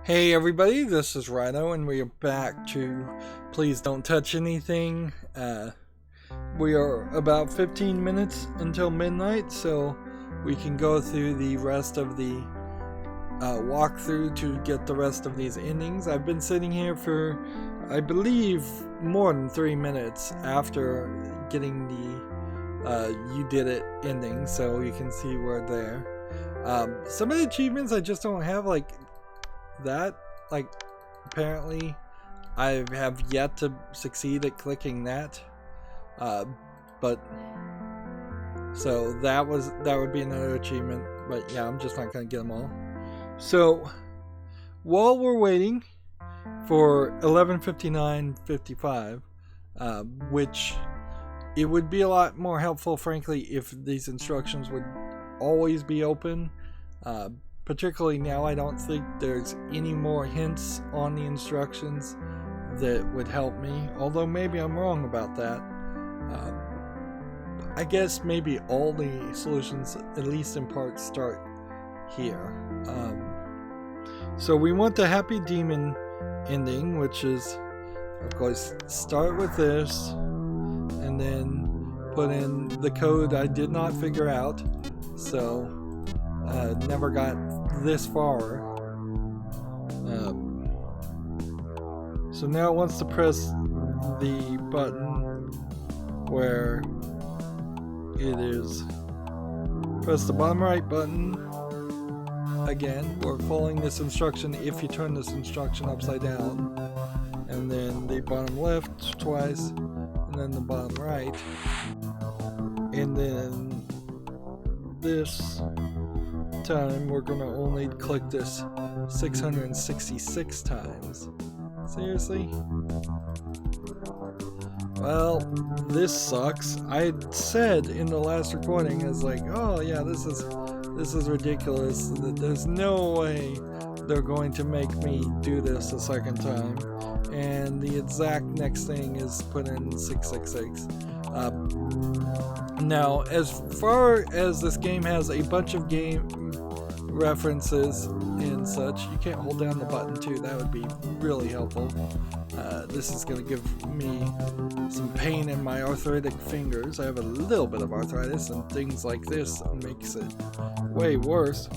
Hey everybody, this is Rydo and we are back to Please Don't Touch Anything. We are about 15 minutes until midnight, so we can go through the rest of the walkthrough to get the rest of these endings. I've been sitting here for, I believe, more than 3 minutes after getting the You Did It ending, so you can see we're there. Some of the achievements I just don't have, like that. Like, apparently I have yet to succeed at clicking that. But so that would be another achievement, but yeah, I'm just not gonna get them all. So while we're waiting for 11:59:55, which it would be a lot more helpful, frankly, if these instructions would always be open. Particularly now, I don't think there's any more hints on the instructions that would help me, although maybe I'm wrong about that. I guess maybe all the solutions, at least in part, start here. So we want the Happy Demon ending, which is, of course, start with this, and then put in the code I did not figure out, so never got this far. So now it wants to press the button where it is press the bottom right button. Again, we're following this instruction if you turn this instruction upside down, and then the bottom left twice, and then the bottom right, and then this time we're gonna only click this 666 times. Seriously? Well, this sucks. I had said in the last recording, I was like, oh yeah, this is ridiculous. There's no way they're going to make me do this a second time. And the exact next thing is put in 666. Now, as far as this game has a bunch of game references and such, you can't hold down the button too. That would be really helpful. This is going to give me some pain in my arthritic fingers. I have a little bit of arthritis, and things like this makes it way worse.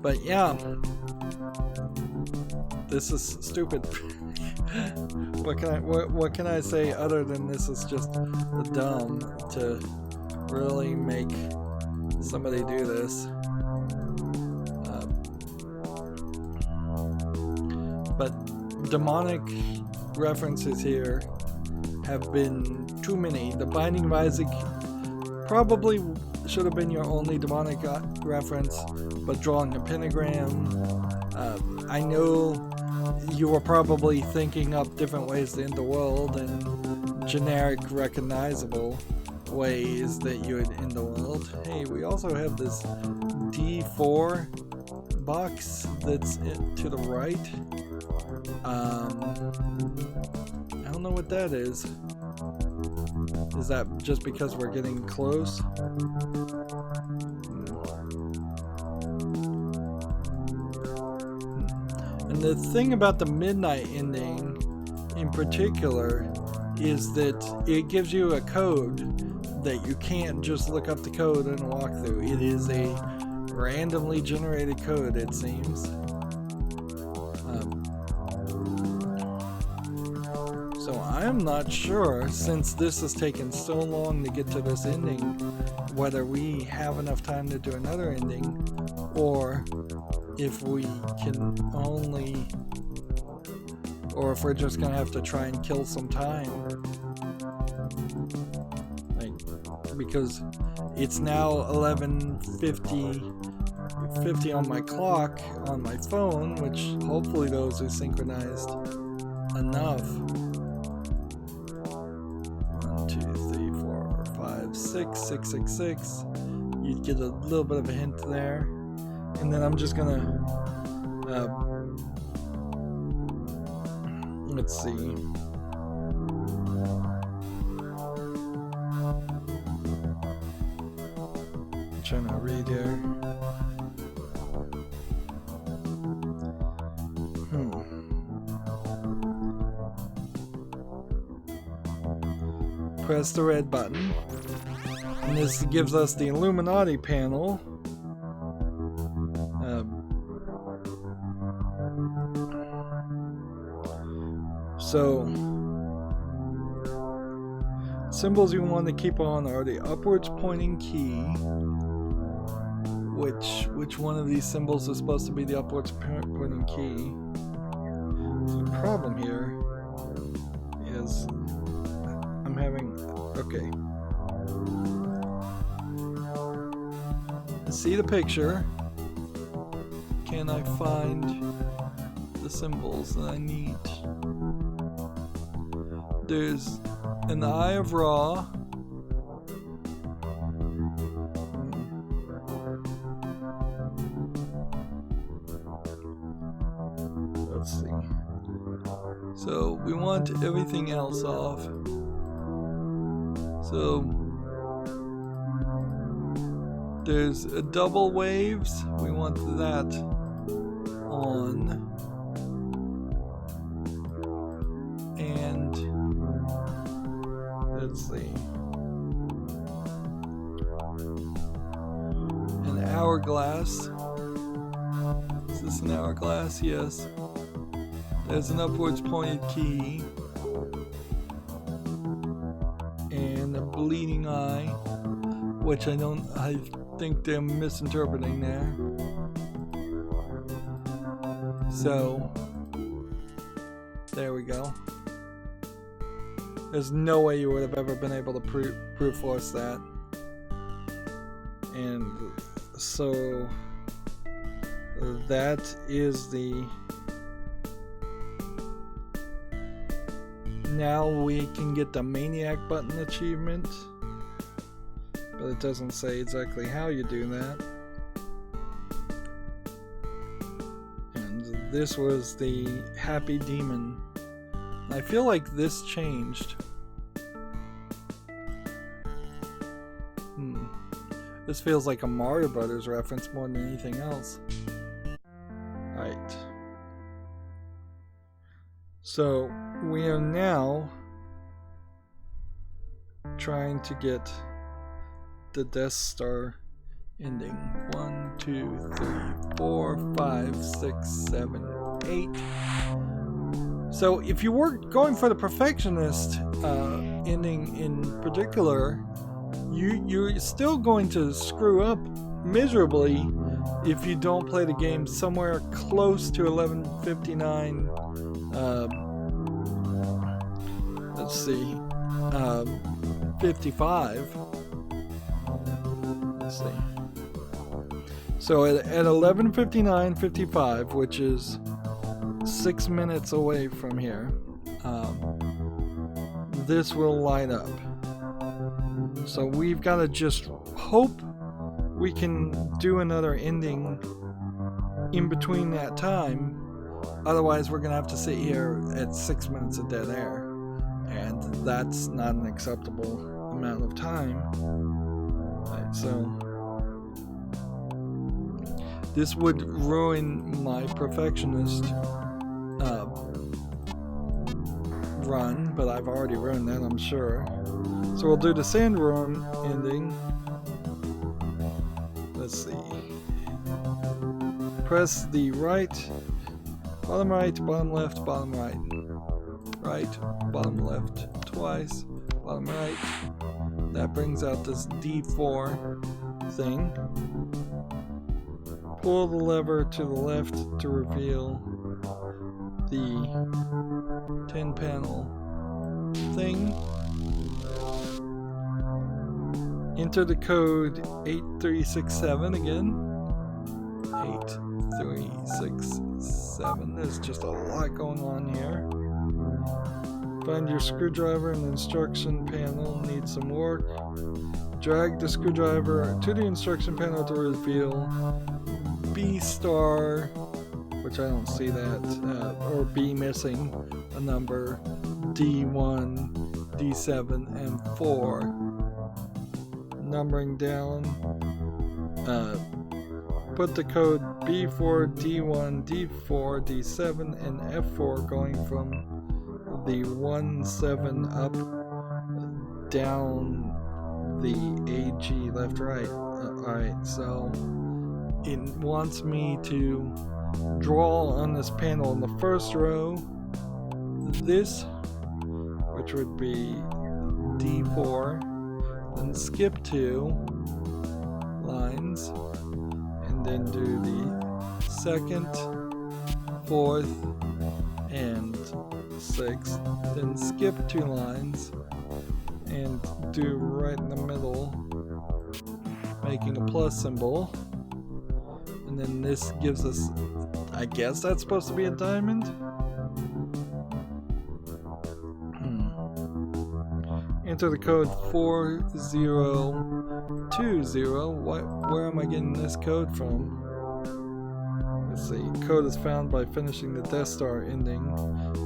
But yeah, this is stupid. What can I say other than this is just dumb to really make somebody do this. But demonic references here have been too many. The Binding of Isaac probably should have been your only demonic reference, but drawing a pentagram, I know you were probably thinking up different ways to end the world and generic recognizable ways that you would end the world. Hey, we also have this D4 box that's to the right. I don't know what that is. Is that just because we're getting close? And the thing about the midnight ending in particular is that it gives you a code that you can't just look up the code and walk through. It is a randomly generated code, it seems. So I'm not sure, since this has taken so long to get to this ending, whether we have enough time to do another ending, or if we can only, or if we're just gonna have to try and kill some time. Because it's now 11:50 on my clock on my phone, which hopefully those are synchronized enough. 1, 2, 3, 4, 5, 6, 666. You'd get a little bit of a hint there, and then I'm just gonna let's see. Trying to read here. press the red button. And this gives us the Illuminati panel. So, symbols you want to keep on are the upwards pointing key. Which one of these symbols is supposed to be the upwards pointing key? So the problem here is I'm having, okay. See the picture. Can I find the symbols that I need? There's an Eye of Ra. Let's see. So we want everything else off. So there's a double waves. We want that on. And let's see. An hourglass. Is this an hourglass? Yes. There's an upwards pointed key. And a bleeding eye, which I think they're misinterpreting there. So, there we go. There's no way you would have ever been able to brute force that. And so, that is the... Now we can get the Maniac button achievement. But it doesn't say exactly how you do that. And this was the Happy Demon. I feel like this changed. This feels like a Mario Brothers reference more than anything else. Alright. So, we are now trying to get the Deathstar Ending. 1, 2, 3, 4, 5, 6, 7, 8. So if you were going for the perfectionist ending in particular, you're still going to screw up miserably if you don't play the game somewhere close to 11:59. Let's see, 55. Let's see. So at 11:59:55, which is 6 minutes away from here, this will light up. So we've got to just hope we can do another ending in between that time. Otherwise, we're going to have to sit here at 6 minutes of dead air. And that's not an acceptable amount of time. Right, so this would ruin my perfectionist run, but I've already ruined that, I'm sure. So we'll do the Sandworm ending. Let's see. Press the bottom right, bottom left, bottom right. Right, bottom left twice, bottom right. That brings out this D4 thing. Pull the lever to the left to reveal the 10 panel thing. Enter the code 8367 again. 8367. There's just a lot going on here. Find your screwdriver in the instruction panel. Needs some work. Drag the screwdriver to the instruction panel to reveal B star, which I don't see that, or B missing a number, D1, D7, and 4. Numbering down. Put the code B4, D1, D4, D7, and F4 going from the 1, 7 up down the AG left right. Alright, so it wants me to draw on this panel in the first row this, which would be D4, then skip 2 lines, and then do the second, fourth, and sixth, then skip 2 lines, and do right in the middle, making a plus symbol, and then this gives us, I guess that's supposed to be a diamond? Enter the code 4020. Where am I getting this code from? Let's see. Code is found by finishing the Deathstar Ending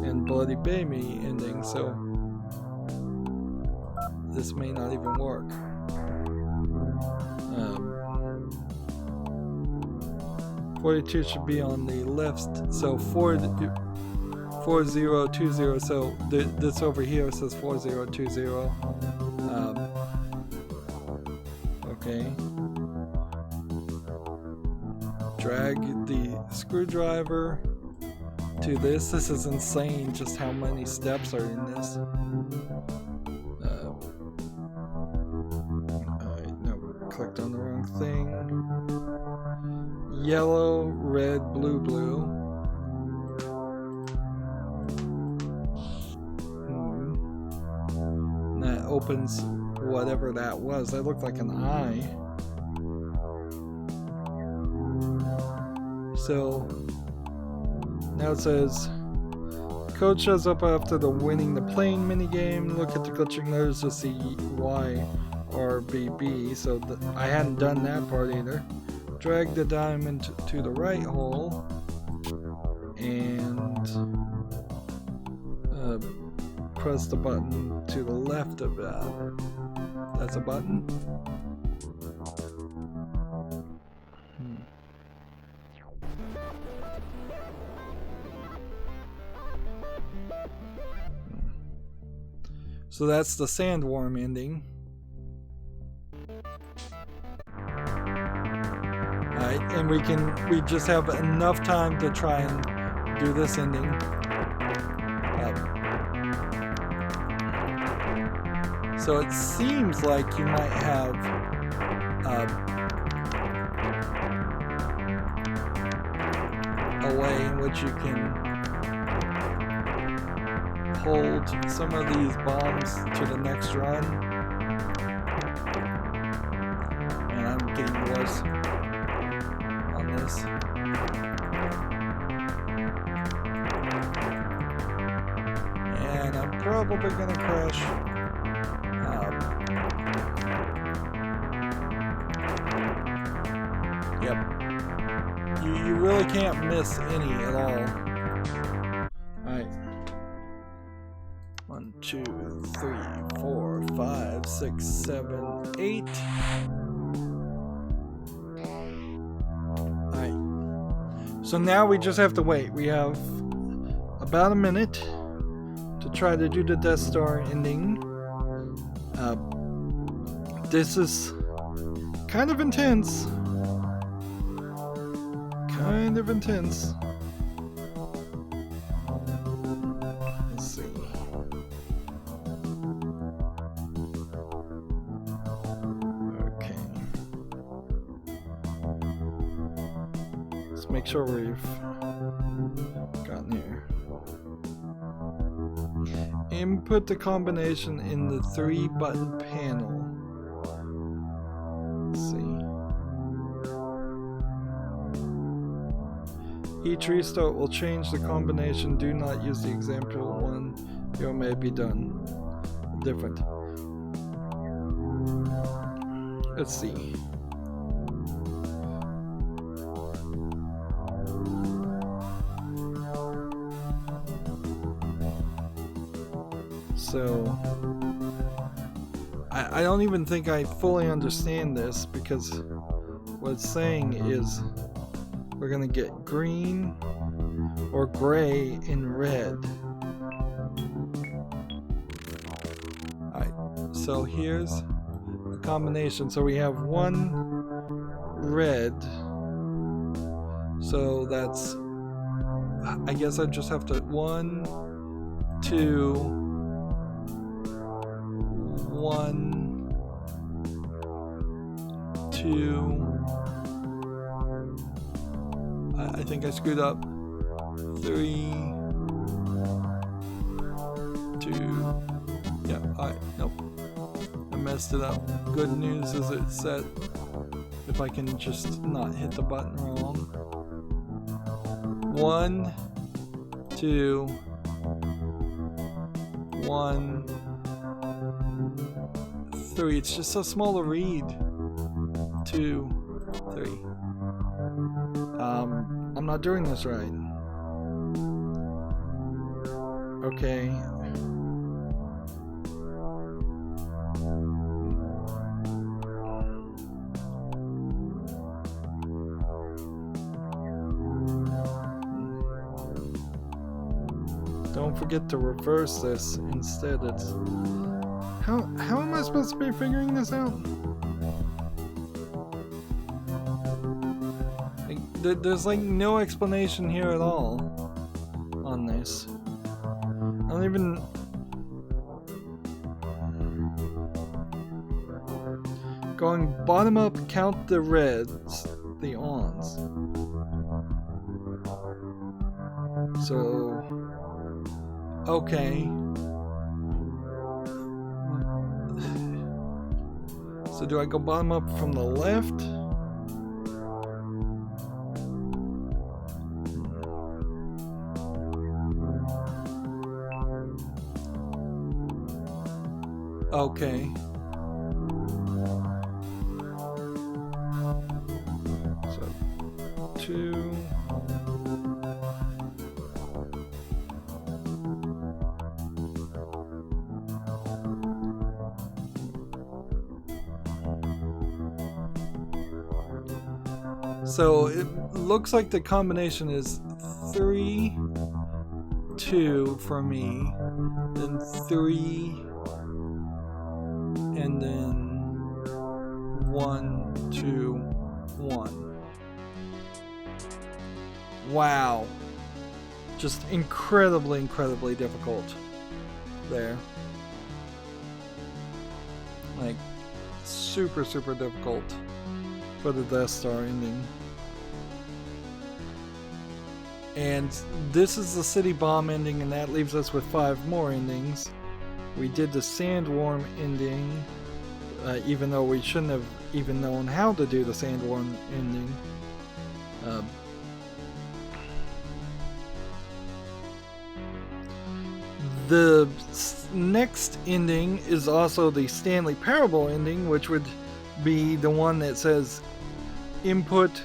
and Bloody Baby Ending, so this may not even work. 42 should be on the left, so 4020, so this over here says 4020. Okay. Drag the screwdriver to this. This is insane just how many steps are in this. Alright, no, clicked on the wrong thing. Yellow, red, blue, blue. And that opens whatever that was. That looked like an eye. So now it says code shows up after the winning the plane minigame. Look at the glitching letters to see Y or BB. So I hadn't done that part either. Drag the diamond to the right hole and press the button to the left of that. That's a button. So that's the sandworm ending. Alright, and we just have enough time to try and do this ending. So it seems like you might have a way in which you can hold some of these bombs to the next run. And I'm getting worse on this. And I'm probably gonna crash. Yep. You really can't miss any at all. Alright. 1, 2, 3, 4, 5, 6, 7, 8. Alright. So now we just have to wait. We have about a minute to try to do the Deathstar Ending. This is kind of intense. Kind of intense. Let's see. Okay. Let's make sure we've gotten here. Input the combination in the 3-button panel. Let's see. Each restart will change the combination. Do not use the example one. You may be done. Different. Let's see. So I don't even think I fully understand this, because what it's saying is we're gonna get green or gray and red. Alright, so here's a combination. So we have one red. So that's, I guess I just have to 1, 2, 1, 2. I think I screwed up. 3, 2. Yeah, alright, nope. I messed it up. Good news is it's set. If I can just not hit the button wrong. 1, 2, 1, 3. It's just so small to read. 2, 3. I'm not doing this right. Okay. Don't forget to reverse this. Instead, it's... How am I supposed to be figuring this out? There's like no explanation here at all on this. I don't even... Going bottom up, count the reds, the ons. So... Okay. So do I go bottom up from the left? Okay. So 2. So it looks like the combination is 3, 2 for me, then 3, and then 1, 2, 1. Wow. Just incredibly difficult there. Like, super difficult for the Deathstar Ending. And this is the city bomb ending, and that leaves us with 5 more endings. We did the sandworm ending, even though we shouldn't have even known how to do the sandworm ending. The next ending is also the Stanley Parable ending, which would be the one that says input,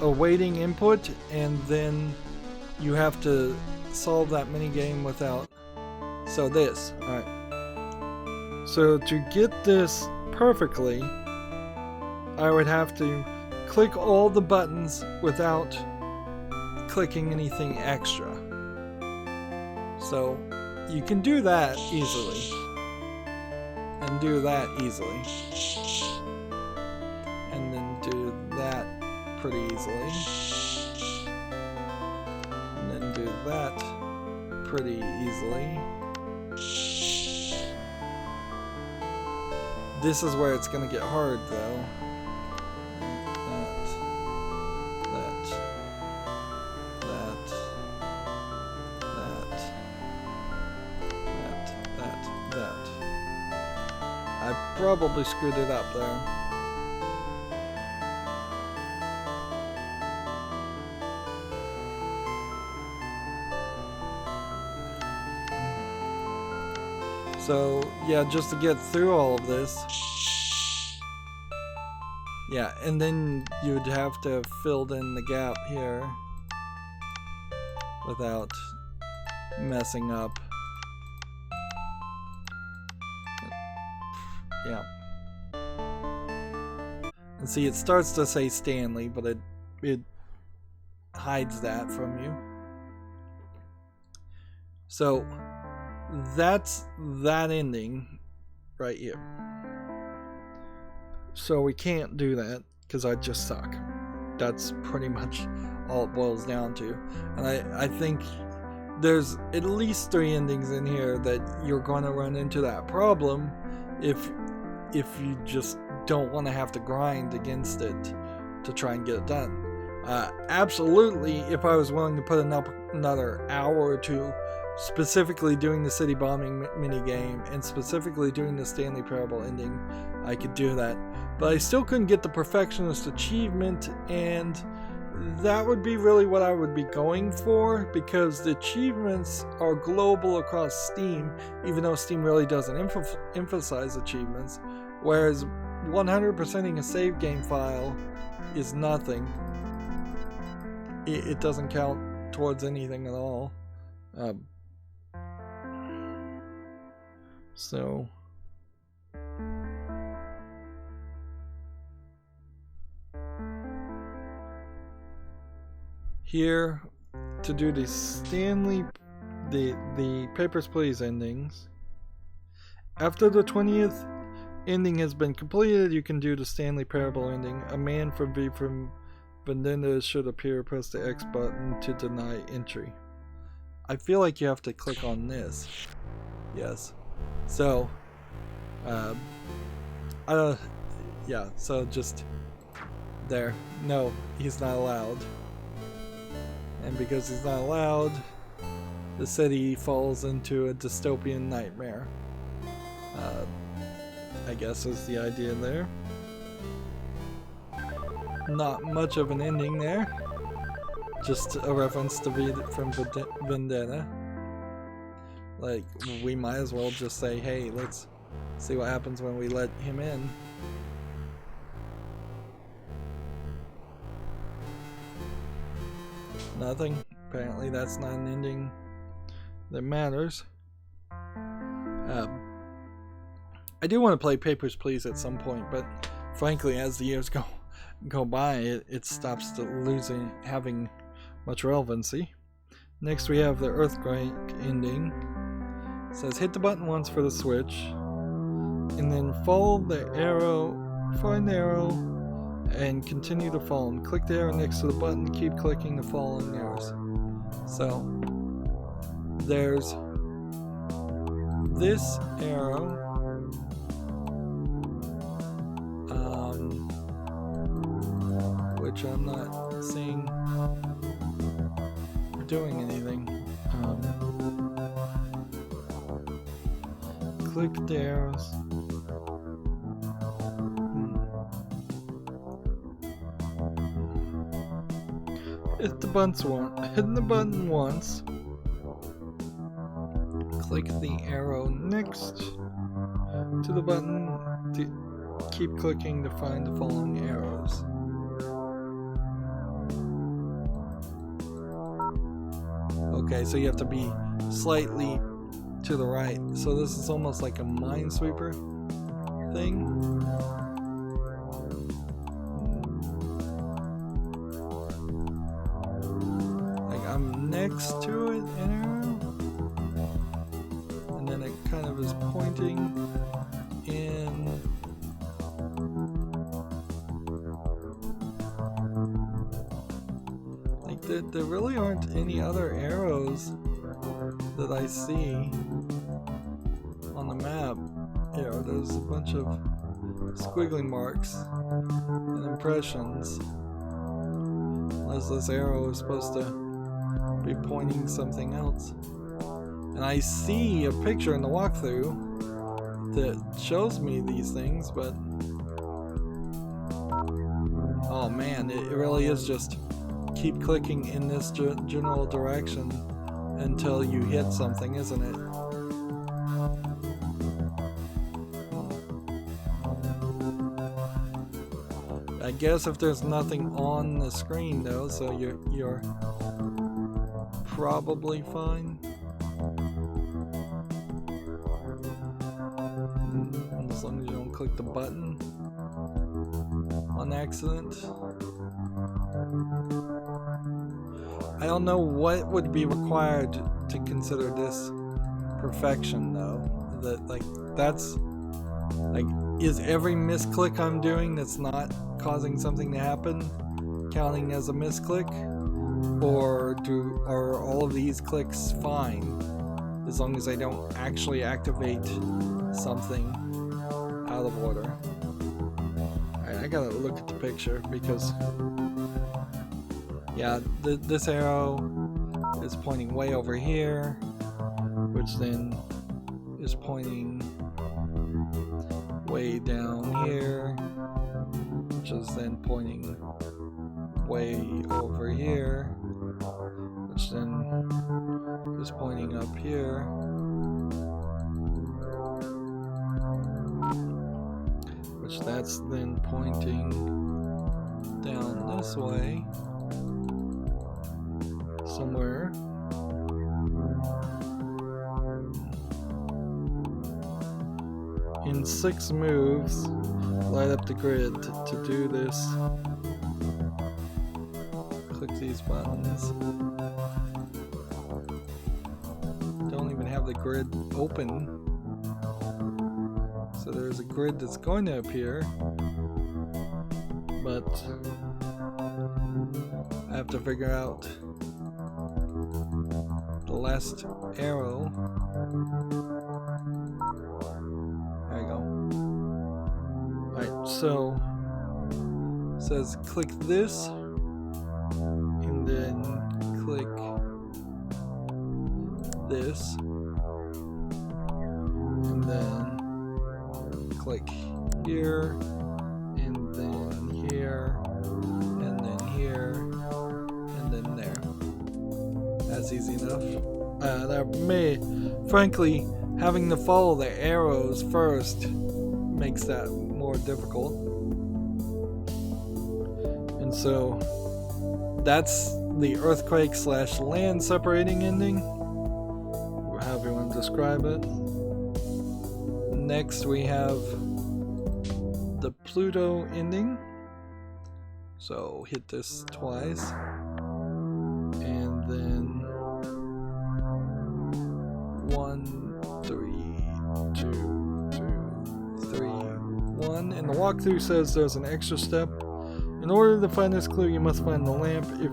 awaiting input, and then you have to solve that mini game without. So this, alright. So to get this perfectly, I would have to click all the buttons without clicking anything extra. So you can do that easily, and do that easily, and then do that pretty easily, and then do that pretty easily. This is where it's gonna get hard though. I probably screwed it up there. So, yeah, just to get through all of this. Yeah, and then you'd have to have filled in the gap here without messing up. Yeah. And see, it starts to say Stanley, but it hides that from you. So, that's that ending right here. So we can't do that because I just suck. That's pretty much all it boils down to. And I think there's at least 3 endings in here that you're going to run into that problem if you just don't want to have to grind against it to try and get it done. Absolutely, if I was willing to put another hour or 2 specifically doing the city bombing minigame and specifically doing the Stanley Parable ending, I could do that. But I still couldn't get the perfectionist achievement, and that would be really what I would be going for, because the achievements are global across Steam, even though Steam really doesn't emphasize achievements, whereas 100%ing a save game file is nothing. It doesn't count towards anything at all. So here, to do the Stanley, the Papers, Please endings, after the 20th ending has been completed, you can do the Stanley Parable ending. A man from V from Vendetta should appear. Press the X button to deny entry. I feel like you have to click on this. Yes. So, yeah, so just there. No, he's not allowed. And because he's not allowed, the city falls into a dystopian nightmare. I guess is the idea there. Not much of an ending there. Just a reference to V from Vendetta. Like, we might as well just say, hey, let's see what happens when we let him in. Nothing. Apparently that's not an ending that matters. I do want to play Papers, Please at some point, but frankly, as the years go by, it stops having much relevancy. Next we have the Earthquake ending. It says hit the button once for the switch, and then follow the arrow, find the arrow, and continue to follow them. Click the arrow next to the button, keep clicking the following arrows. So there's this arrow, which I'm not seeing doing anything. Click the arrows. Hit the button once. Click the arrow next to the button to keep clicking to find the following arrows. Okay, so you have to be slightly to the right. So this is almost like a Minesweeper thing. Like I'm next to it, an arrow, and then it kind of is pointing in. Like there really aren't any other arrows that I see on the map. You know, there's a bunch of squiggly marks and impressions. Unless this arrow is supposed to be pointing something else. And I see a picture in the walkthrough that shows me these things, but oh man, it really is just keep clicking in this general direction until you hit something, isn't it? I guess if there's nothing on the screen though, so you're probably fine. As long as you don't click the button on accident. I don't know what would be required to consider this perfection though. That like that's like, is every misclick I'm doing that's not causing something to happen counting as a misclick, or are all of these clicks fine as long as I don't actually activate something out of order? Alright, I gotta look at the picture because yeah, this arrow is pointing way over here, which then is pointing way down here, which is then pointing way over here, which then is pointing up here, which that's then pointing down this way somewhere. In 6 moves, light up the grid. To do this, click these buttons. Don't even have the grid open. So there's a grid that's going to appear, but I have to figure out the last arrow. There you go. Alright, so it says click this and then click this and then click here and then here and then here and then there. That's easy enough. That may, frankly, having to follow the arrows first makes that more difficult. And so that's the earthquake / land separating ending, or however you want to describe it. Next we have the Pluto ending. So hit this twice and then 1, 3, 2, 3, 1. And the walkthrough says there's an extra step. In order to find this clue, you must find the lamp. If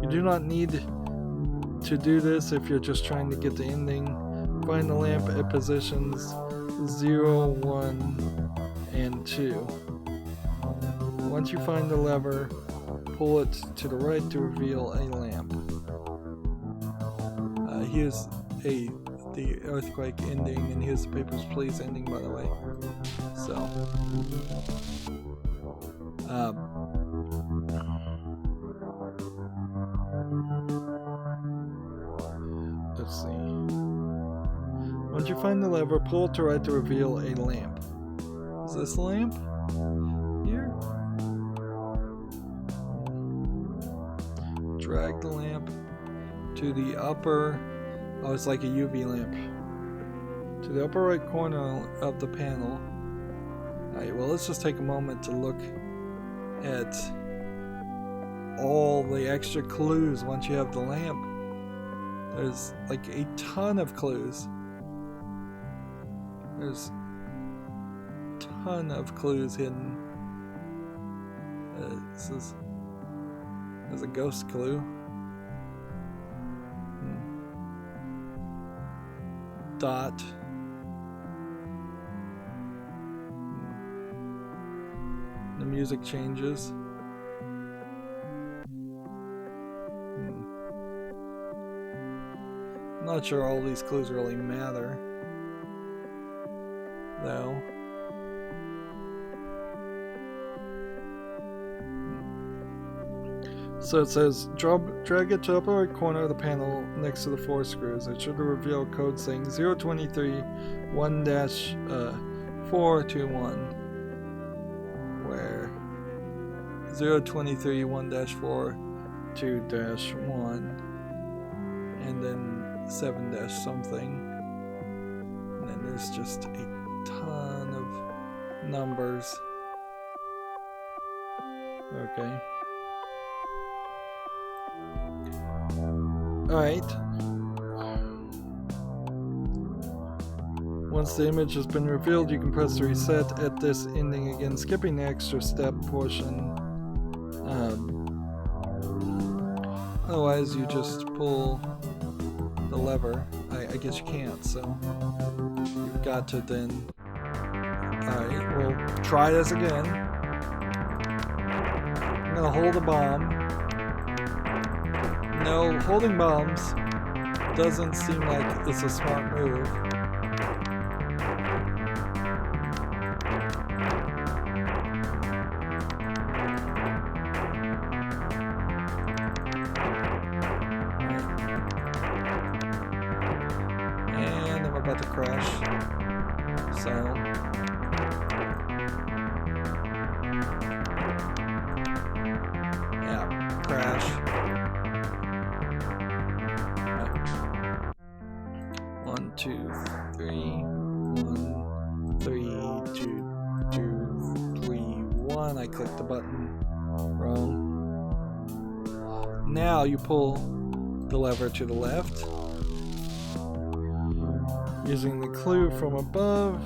you do not need to do this, if you're just trying to get the ending, find the lamp at positions 0, 1, and 2. Once you find the lever, pull it to the right to reveal a lamp. Here's the earthquake ending, and here's the Papers, Please ending, by the way. So, let's see. Once you find the lever, pull it to right to reveal a lamp. Is this the lamp? Here? Drag the lamp to the upper, oh, it's like a UV lamp, to the upper right corner of the panel. Alright, well, let's just take a moment to look at all the extra clues once you have the lamp. There's like a ton of clues. There's a ton of clues hidden. There's a ghost clue. Dot. The music changes. I'm not sure all these clues really matter, though. So it says, drag it to the upper right corner of the panel next to the 4 screws. It should reveal code saying 023 1-421, where 023 1-4 2-1, and then 7- something. And then there's just a ton of numbers. Okay. Alright. Once the image has been revealed, you can press the reset at this ending again, skipping the extra step portion. Otherwise, you just pull the lever. I guess you can't, so you've got to then. Alright, we'll try this again. I'm gonna hold a bomb. No, holding bombs doesn't seem like it's a smart move. And I'm about to crash. So yeah, crash. 1, 2, 3. 1, 3, 2, 2, 3, 1. I clicked the button wrong. Now you pull the lever to the left. Using the clue from above,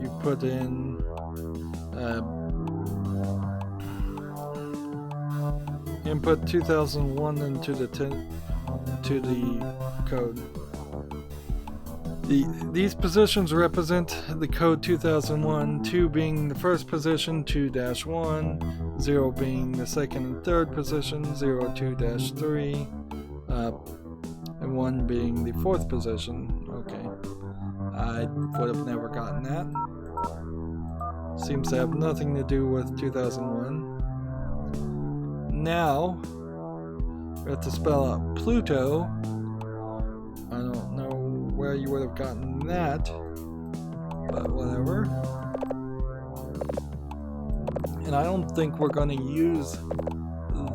you put in input 2001 into the code. These positions represent the code 2001, 2 being the first position, 2-1, 0 being the second and third position, 02-3, and 1 being the fourth position. Okay, I would have never gotten that. Seems to have nothing to do with 2001. Now, we have to spell out Pluto. I don't know where you would have gotten that, but whatever. And I don't think we're going to use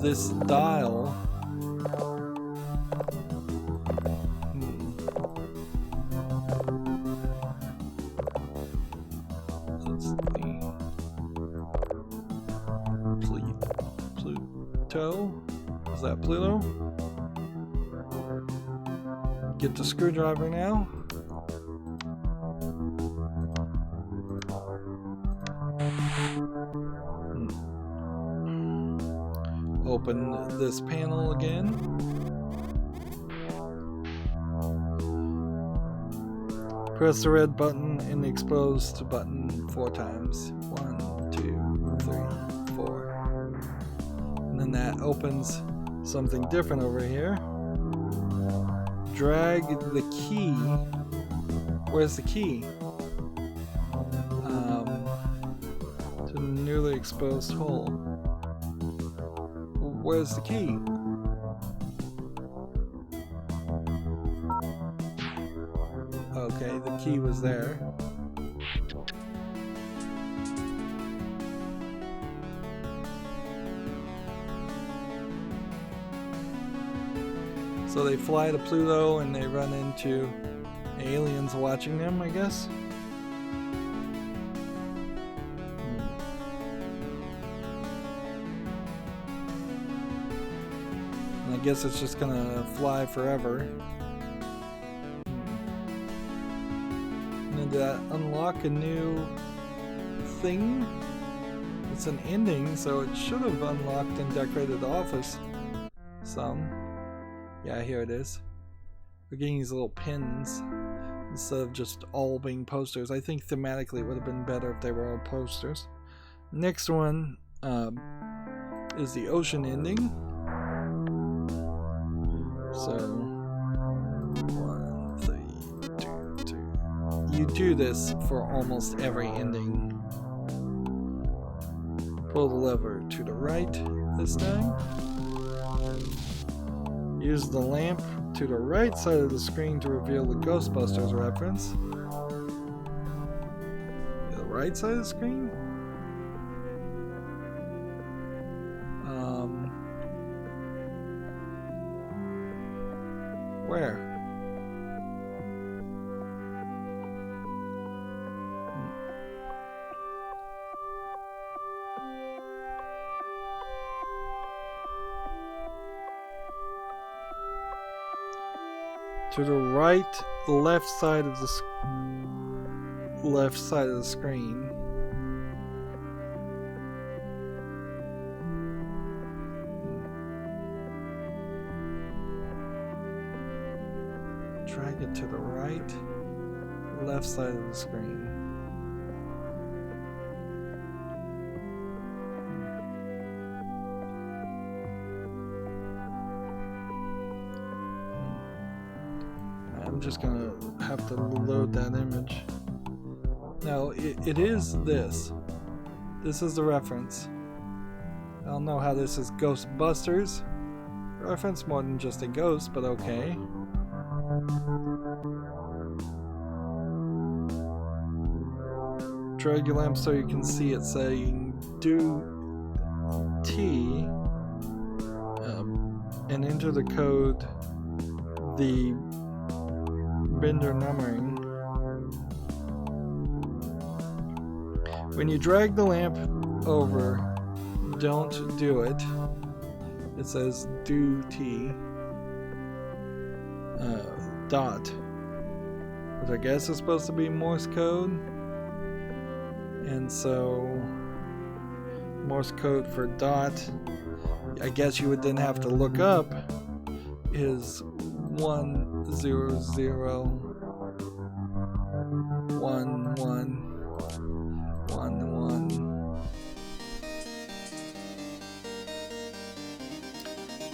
this dial. Let's see. Pluto? Is that Pluto? Get the screwdriver now. Open this panel again. Press the red button and the exposed button 4 times. 1, 2, 3, 4. And then that opens something different over here. Drag the key. Where's the key? To the newly exposed hole. Where's the key? Okay, the key was there. So they fly to Pluto and they run into aliens watching them, I guess. And I guess it's just gonna fly forever. And then did that unlock a new thing? It's an ending, so it should have unlocked and decorated the office some. Yeah, here it is. We're getting these little pins instead of just all being posters. I think thematically it would have been better if they were all posters. Next one is the ocean ending. So 1, 3, 2, 2. You do this for almost every ending. Pull the lever to the right this time. Use the lamp to the right side of the screen to reveal the Ghostbusters reference. The right side of the screen? Where? To the right, left side of the screen. left side of the screen. Drag it to the right, left side of the screen. I'm just gonna have to load that image. Now, it is this. This is the reference. I don't know how this is Ghostbusters reference, more than just a ghost, but okay. Drag your lamp so you can see it saying do T and enter the code, the Bender numbering. When you drag the lamp over, don't do it. It says do T dot, which I guess is supposed to be Morse code. And so Morse code for dot, I guess you would then have to look up, is 1001111.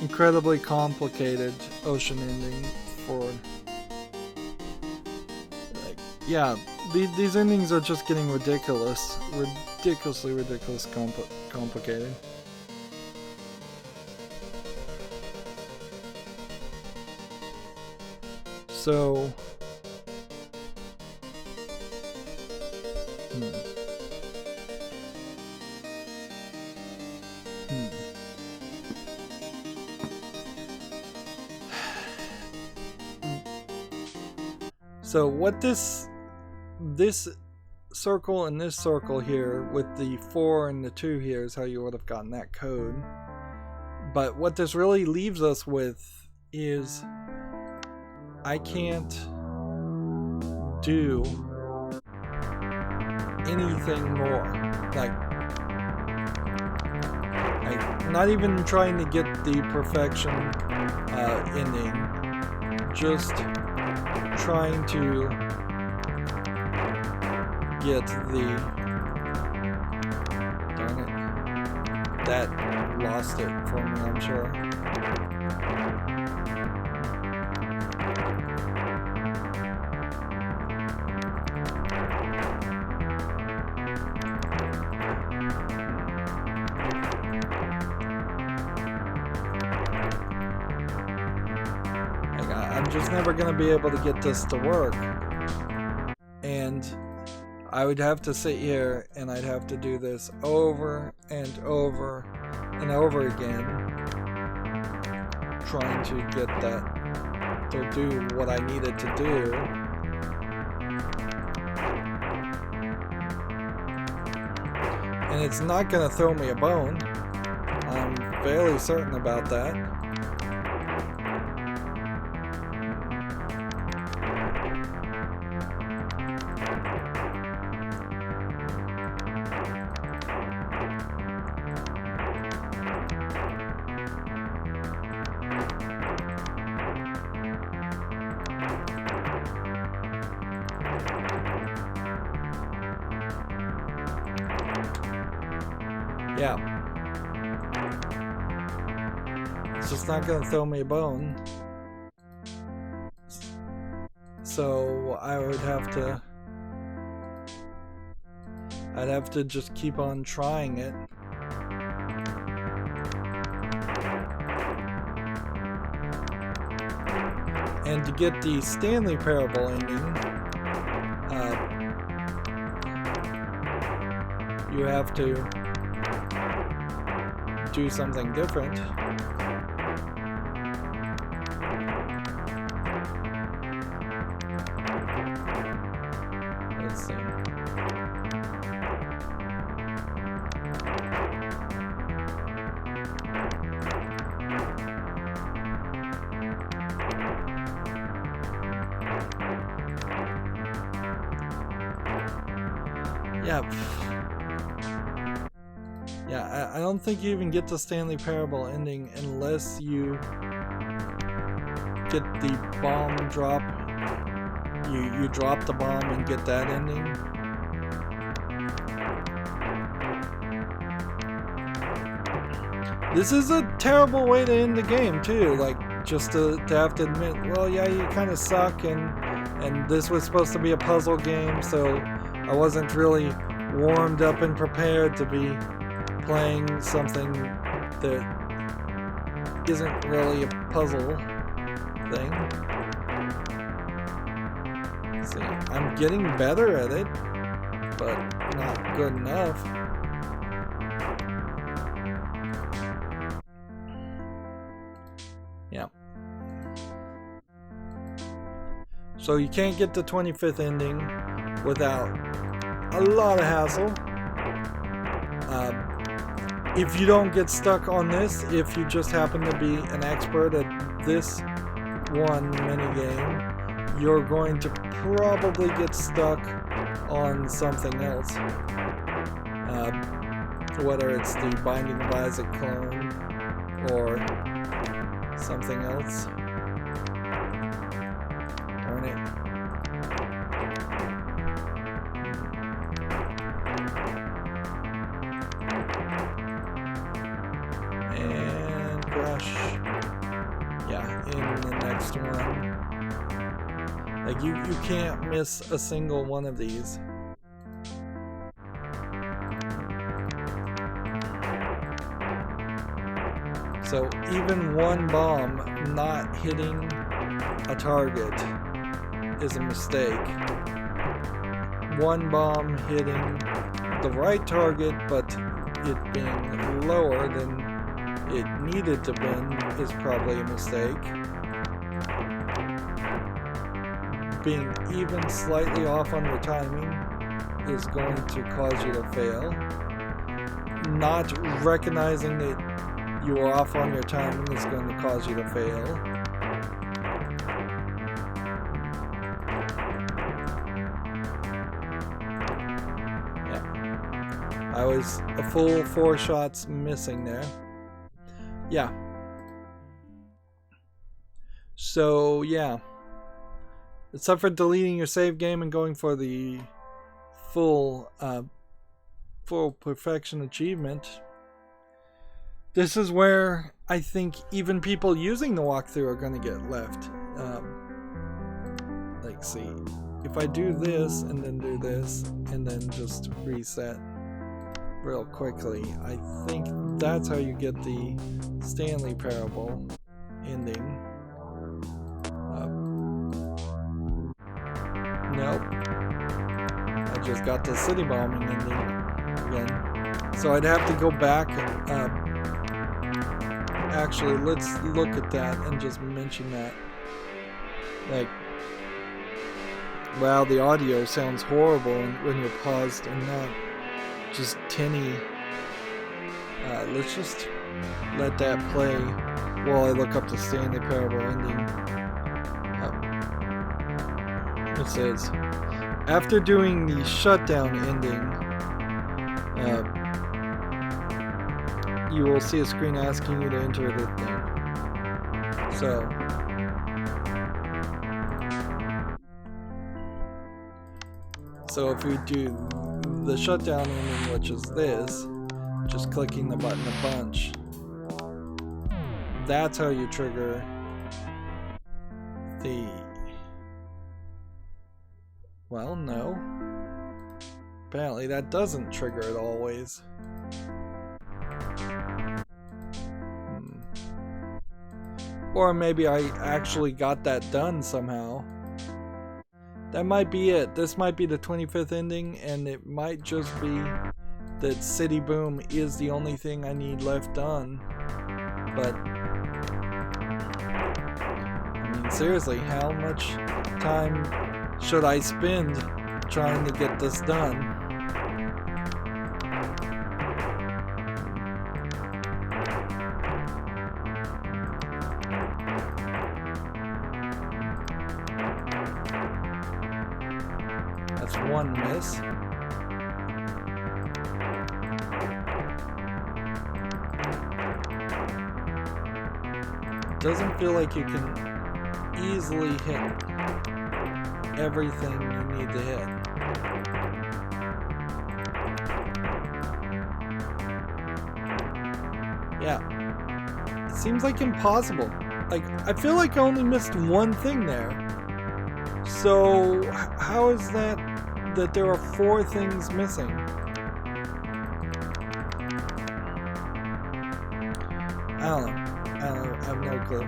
Incredibly complicated ocean ending for, like, yeah, these endings are just getting ridiculously complicated. So So what this circle and this circle here with the 4 and the 2 here is how you would have gotten that code. But what this really leaves us with is I can't do anything more. Like not even trying to get the perfection ending, just trying to get the, darn it, that lost it for me, I'm sure. I'm just never going to be able to get this to work, and I would have to sit here and I'd have to do this over and over and over again, trying to get that to do what I needed to do. And it's not going to throw me a bone. I'm fairly certain about that. Yeah. It's just not gonna throw me a bone. So I'd have to just keep on trying it. And to get the Stanley Parable ending, you have to do something different. Let's see. Yeah. Yeah, I don't think you even get the Stanley Parable ending unless you get the bomb drop. You drop the bomb and get that ending. This is a terrible way to end the game too, like just to have to admit, well, yeah, you kind of suck, and this was supposed to be a puzzle game, so I wasn't really warmed up and prepared to be playing something that isn't really a puzzle thing. See, I'm getting better at it, but not good enough. Yeah. So you can't get the 25th ending without a lot of hassle. If you don't get stuck on this, if you just happen to be an expert at this one minigame, you're going to probably get stuck on something else. Whether it's the Binding of Isaac clone or something else. Darn it. And crash. Yeah, in the next one. Like you can't miss a single one of these. So even one bomb not hitting a target is a mistake. One bomb hitting the right target, but it being lower than it needed to be is probably a mistake. Being even slightly off on your timing is going to cause you to fail. Not recognizing that you are off on your timing is going to cause you to fail. Yeah. I was a full 4 shots missing there. Yeah. So, yeah. Except for deleting your save game and going for the full perfection achievement, this is where I think even people using the walkthrough are going to get left. Like, see, if I do this and then do this and then just reset real quickly, I think that's how you get the Stanley Parable ending. Nope. I just got the city bombing ending again. So I'd have to go back. Actually, let's look at that and just mention that. Like, wow, the audio sounds horrible when you're paused and not just tinny. Let's just let that play while I look up the Stanley Parable ending. It says, after doing the shutdown ending, you will see a screen asking you to enter the thing. So if we do the shutdown ending, which is this, just clicking the button a bunch, that's how you trigger the... Well, no. Apparently that doesn't trigger it always. Or maybe I actually got that done somehow. That might be it. This might be the 25th ending, and it might just be that City Boom is the only thing I need left done. But, I mean, seriously, how much time should I spend trying to get this done? That's one miss. doesn't feel like you can easily hit everything you need to hit. Yeah, it seems like impossible. Like, I feel like I only missed one thing there. So how is that there are 4 things missing? I don't know. I have no clue.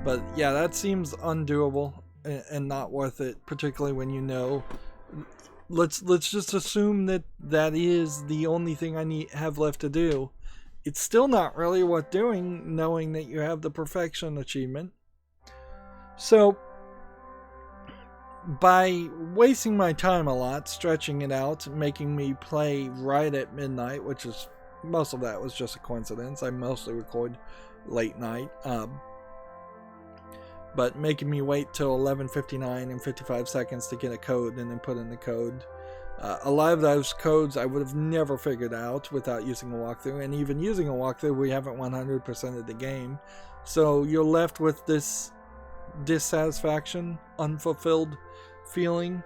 But yeah, that seems undoable and not worth it, particularly when you know. Let's just assume that that is the only thing I have left to do. It's still not really worth doing, knowing that you have the perfection achievement. So, by wasting my time a lot, stretching it out, making me play right at midnight, which is, most of that was just a coincidence. I mostly record late night. But making me wait till 11:59 and 55 seconds to get a code and then put in the code. A lot of those codes I would have never figured out without using a walkthrough, and even using a walkthrough, we haven't 100%ed the game. So you're left with this dissatisfaction, unfulfilled feeling.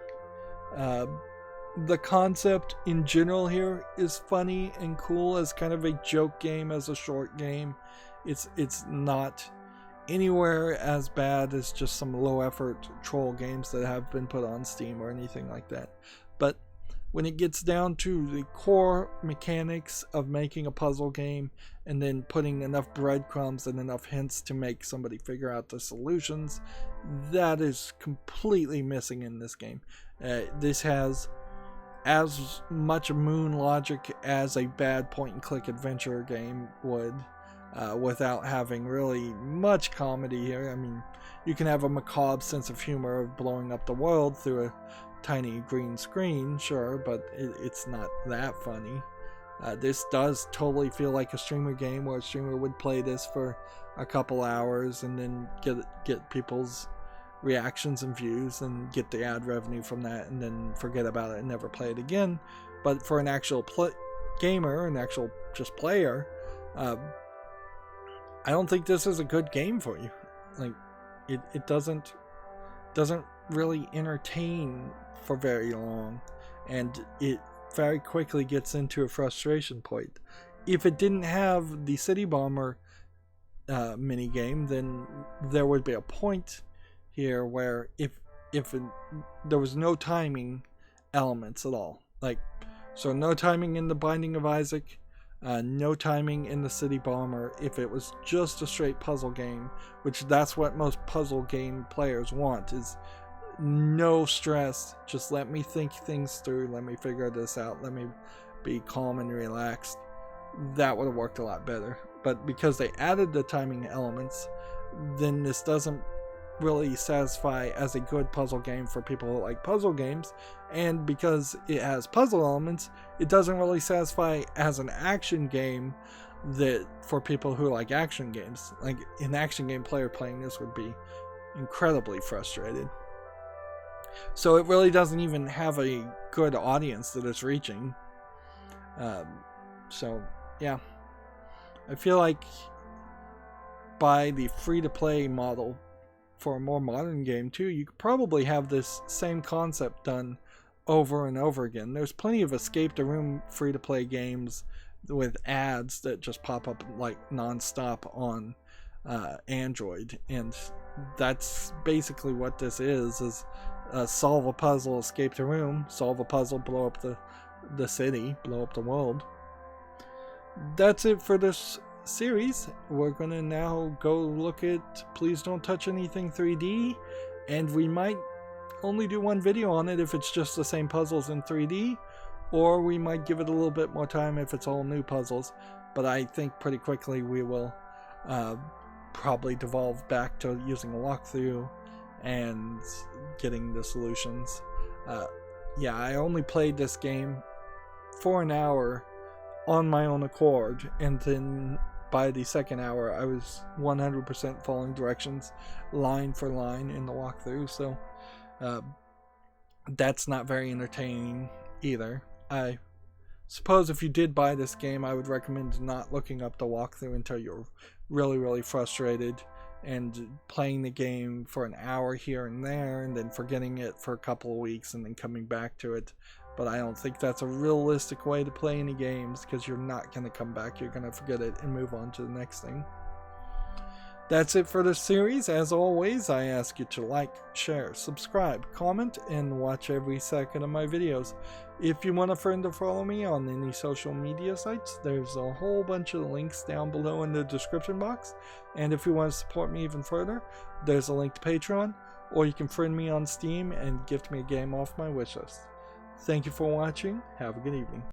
The concept in general here is funny and cool as kind of a joke game, as a short game. It's not anywhere as bad as just some low effort troll games that have been put on Steam or anything like that. But when it gets down to the core mechanics of making a puzzle game and then putting enough breadcrumbs and enough hints to make somebody figure out the solutions, that is completely missing in this game. This has as much moon logic as a bad point-and-click adventure game would, without having really much comedy here. I mean, you can have a macabre sense of humor of blowing up the world through a tiny green screen, sure, but it's not that funny. This does totally feel like a streamer game, where a streamer would play this for a couple hours and then get people's reactions and views and get the ad revenue from that and then forget about it and never play it again. But for an actual gamer, an actual just player, I don't think this is a good game for you. Like, it doesn't really entertain for very long, and it very quickly gets into a frustration point. If it didn't have the City Bomber mini game, then there would be a point here where if there was no timing elements at all, like, so no timing in the Binding of Isaac, no timing in the City Bomber. If it was just a straight puzzle game, which that's what most puzzle game players want, is no stress, just let me think things through, let me figure this out, let me be calm and relaxed, that would have worked a lot better. But because they added the timing elements, then this doesn't really satisfy as a good puzzle game for people who like puzzle games, and because it has puzzle elements, it doesn't really satisfy as an action game that for people who like action games. Like, an action game player playing this would be incredibly frustrated. So it really doesn't even have a good audience that it's reaching. So yeah, I feel like by the free-to-play model for a more modern game too, you could probably have this same concept done over and over again. There's plenty of escape the room free-to-play games with ads that just pop up like non-stop on Android, and that's basically what this is solve a puzzle, escape the room, solve a puzzle, blow up the city, blow up the world. That's it for this series. We're gonna now go look at Please Don't Touch Anything 3D, and we might only do one video on it if it's just the same puzzles in 3D, or we might give it a little bit more time if it's all new puzzles. But I think pretty quickly we will probably devolve back to using a walkthrough and getting the solutions. Yeah, I only played this game for an hour on my own accord, and then by the second hour I was 100% following directions line for line in the walkthrough, so that's not very entertaining either. I suppose if you did buy this game, I would recommend not looking up the walkthrough until you're really frustrated and playing the game for an hour here and there and then forgetting it for a couple of weeks and then coming back to it. But I don't think that's a realistic way to play any games, because you're not going to come back. You're going to forget it and move on to the next thing. That's it for this series. As always, I ask you to like, share, subscribe, comment, and watch every second of my videos. If you want a friend to follow me on any social media sites, there's a whole bunch of links down below in the description box. And if you want to support me even further, there's a link to Patreon, or you can friend me on Steam and gift me a game off my wishlist. Thank you for watching. Have a good evening.